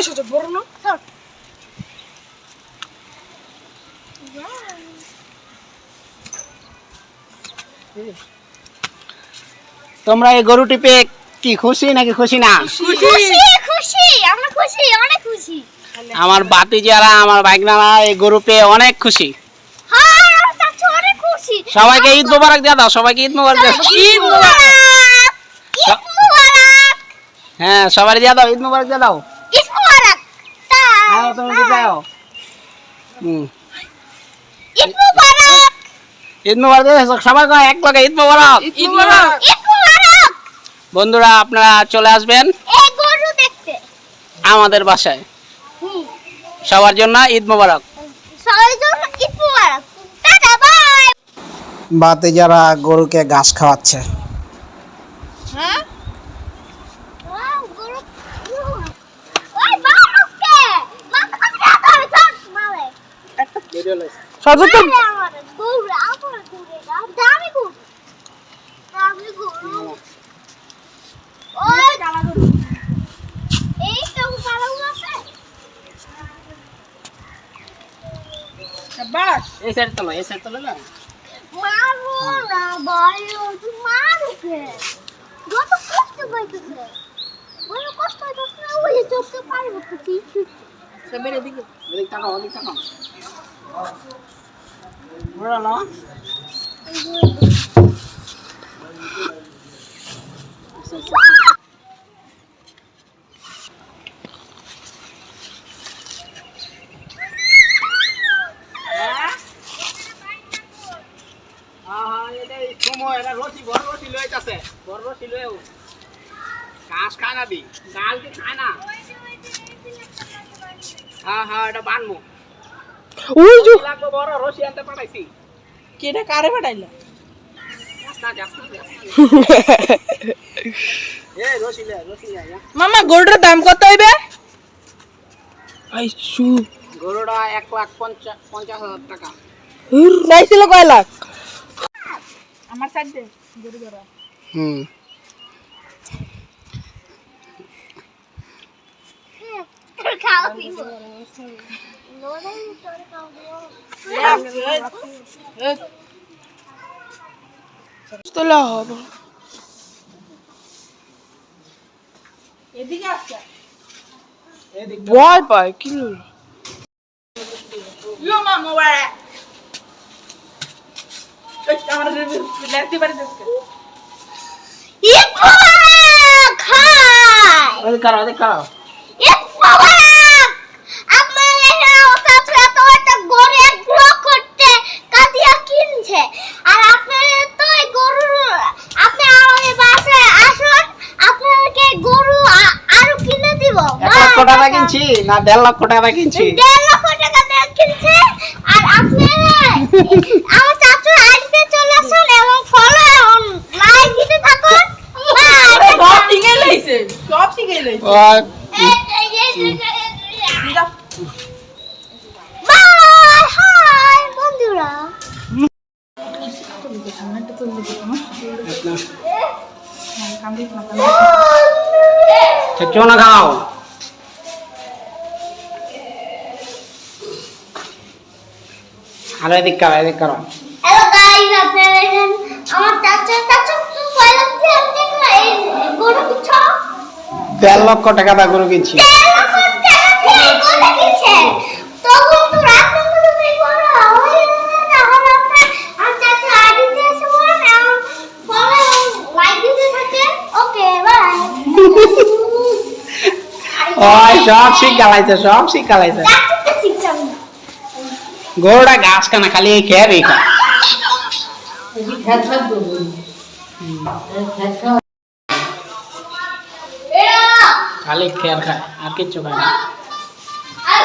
এসেছে বড় না তোমরা এই গরুটি পেয়ে কি খুশি নাকি খুশি না? খুশি আমরা খুশি অনেক খুশি। আমার বাতিজারা আমার ভাগনারা এই গরু পেয়ে অনেক খুশি। হ্যাঁ আমরা চাচু অনেক খুশি। সবাইকে ঈদ মোবারক দিয়ে দাও, সবাইকে ঈদ মোবারক দিয়ে দাও। ঈদ মোবারক ঈদ মোবারক। হ্যাঁ সবাই দিয়ে দাও, ঈদ মোবারক দিয়ে দাও। ঈদ মোবারক। আয় তুমি যাও। ঈদ মোবারক। ঈদ মোবারক দিয়ে সবাই এক লগে ঈদ মোবারক। ঈদ মোবারক। ঈদ মোবারক। বন্ধুরা আপনারা চলে আসবেন এই গরু দেখতে আমাদের বাসায়। সবার জন্য ঈদ মোবারক। সবার জন্য ঈদ মোবারক। Tata bye. বাতিজারা গরুকে ঘাস খাওয়াচ্ছে। হ্যাঁ ওয়াও গরু ওই বারুকে মাথা কাছে ধরে চল মারে সর্বোচ্চ গরু আমার গরু দামি গরু দামি গরু ওই কালা গরু এই তো কালা গরু আছে বাস এই সাইড তোলো না। মারো না ভাই তুই মারুকে যত কষ্ট পাইতেছে ওই কষ্ট হইতেছে না ওই চোখে পারবো তো কিছু সবের দিকে এদিক তাকাও। বড় না ঘাস খায় না দি গাল কি খায় না। হ্যাঁ এটা বানবো। ওই যে লাগবে বড় রশি আনতে পাঠাইছি। কেডা কারে পাঠাইলা এই রশি লে মামা গরুটার দাম কত হইবে? আইসু গরুটা 1,50,000 টাকা। চাইছিল কয় লাখ? আমার সাইড দে গরু ধরা খাও দিব লোনে তোর খাও তোলা হবে এদিকে আসছে ভয় পায় কি ইয়ো মা মোবাইল আমার লেফটি পারে দেখতে ঈদ মোবারক খাই ওই করো ঈদ মোবারক আপনার এখানে ওটা তো একটা গরু এক ব্লক করতে কাটিয়া কিনছে আর আপনারা তো এই গরু আপনি আমাদের বাসায় আসুন আপনাদেরকে গরু আরো কিনে দিব 1 লক্ষ টাকা কিনছি না 1.5 লক্ষ টাকা কিনছি? 1.5 লক্ষ টাকা দিয়ে কিনছে আর আপনারা আমার চাচুর আইডিতে চলে আসুন এবং ফলো এবং লাইক দিতে থাকুন সব শিখে লইছে বাই হাই বন্ধুরা চলো না খাও। আর এদিক করো হ্যালো গাইস আপনারা দেখেন আমার চাচু তো পয়লা দিয়ে দেখলো এই গরু কিছু 1.5 লক্ষ টাকা দা গরু কিনছি। 1.5 লক্ষ টাকা দিয়ে গরু কিনছে তো বন্ধুরা আপনারা তো এই গরু হয়ে না হলে আপনার আর চাচু আইডিতে এসে বলেন এবং ফলো লাইক দিতে থাকেন ওকে বাই ওই সব শিখালাইছে চাচুকে শিখছেন গরুটা ঘাস খানা খালি খেয়ে খা খালি খেয়ার খায় আর কিচ্ছু খায় না। আর